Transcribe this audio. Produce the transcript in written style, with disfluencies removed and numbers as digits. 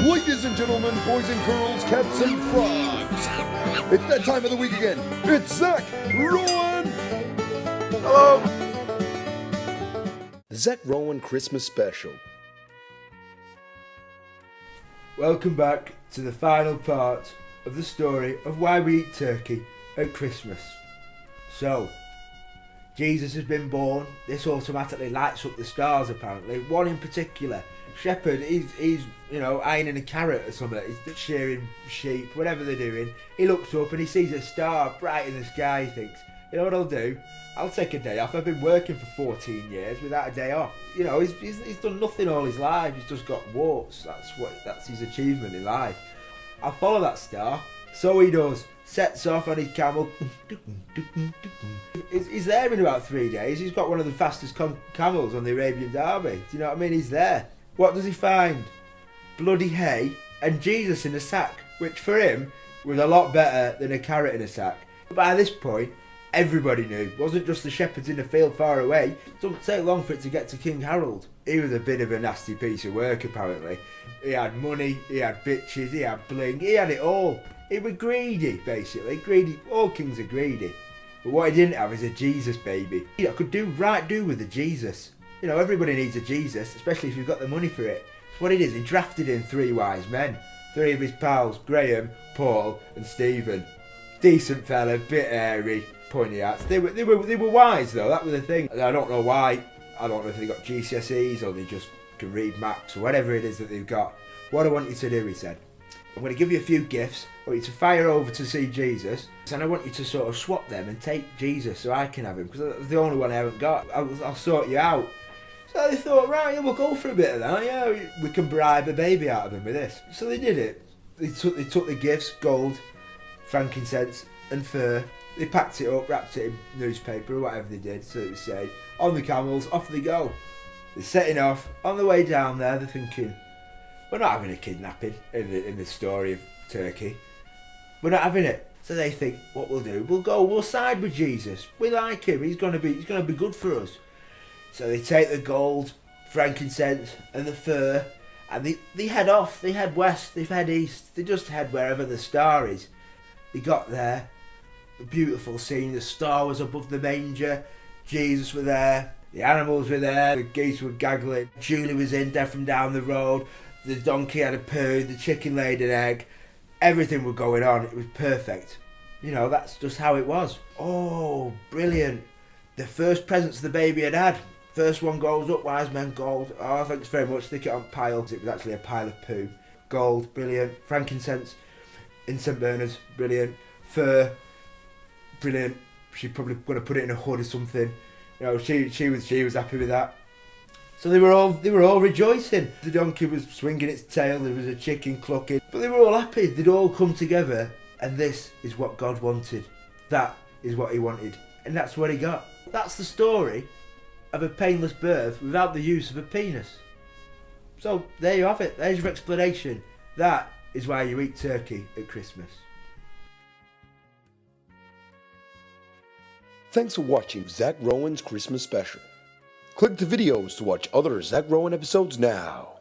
Ladies and gentlemen, boys and girls, cats and frogs, it's that time of the week again. It's Zack Rowan. Hello. The Zack Rowan Christmas Special. Welcome back to the final part of the story of why we eat turkey at Christmas. So, Jesus has been born. This automatically lights up the stars apparently. One in particular, shepherd, he's ironing a carrot or something. He's shearing sheep, whatever they're doing. He looks up and he sees a star bright in the sky. He thinks, you know what I'll do? I'll take a day off. I've been working for 14 years without a day off. You know, he's done nothing all his life. He's just got warts. That's his achievement in life. I'll follow that star. So he does. Sets off on his camel. He's there in about 3 days. He's got one of the fastest camels on the Arabian Derby. Do you know what I mean? He's there. What does he find? Bloody hay and Jesus in a sack, which for him was a lot better than a carrot in a sack. But by this point, everybody knew. It wasn't just the shepherds in the field far away. It doesn't take long for it to get to King Harold. He was a bit of a nasty piece of work apparently. He had money, he had bitches, he had bling, he had it all. He was greedy, basically. Greedy. All kings are greedy. But what he didn't have is a Jesus baby. I could do with a Jesus. You know, everybody needs a Jesus, especially if you've got the money for it. That's what it is. He drafted in 3 wise men. 3 of his pals, Graham, Paul and Stephen. Decent fella, bit hairy, pointy hats. They were wise though, that was the thing. I don't know why. I don't know if they got GCSEs or they just can read maps or whatever it is that they've got. What I want you to do, he said, I'm going to give you a few gifts. I want you to fire over to see Jesus, and I want you to sort of swap them and take Jesus so I can have him, because that's the only one I haven't got. I'll sort you out. So they thought, right, yeah, we'll go for a bit of that. Yeah, we can bribe a baby out of him with this. So they did it. They took the gifts, gold, frankincense and fir. They packed it up, wrapped it in newspaper or whatever they did so it was safe. On the camels, off they go. They're setting off. On the way down there, they're thinking, we're not having a kidnapping in the story of Turkey. We're not having it. So they think, what we'll do, we'll side with Jesus. We like him. He's gonna be good for us. So they take the gold, frankincense, and the fir, and they head off. They head west. They head east. They just head wherever the star is. They got there. A beautiful scene. The star was above the manger. Jesus were there. The animals were there. The geese were gaggling. Julie was in there from down the road. The donkey had a poo, the chicken laid an egg, everything was going on, it was perfect. You know, that's just how it was. Oh, brilliant. The first presents the baby had. First one goes up, wise men, gold. Oh, thanks very much, stick it on piles. It was actually a pile of poo. Gold, brilliant. Frankincense, incense burners, brilliant. Fir, brilliant. She's probably going to put it in a hood or something. You know, she was happy with that. So they were all rejoicing. The donkey was swinging its tail, there was a chicken clucking, but they were all happy. They'd all come together, and this is what God wanted. That is what he wanted, and that's what he got. That's the story of a painless birth without the use of a penis. So there you have it. There's your explanation. That is why you eat turkey at Christmas. Thanks for watching Zack Rowan's Christmas Special. Click the videos to watch other Zack Rowan episodes now.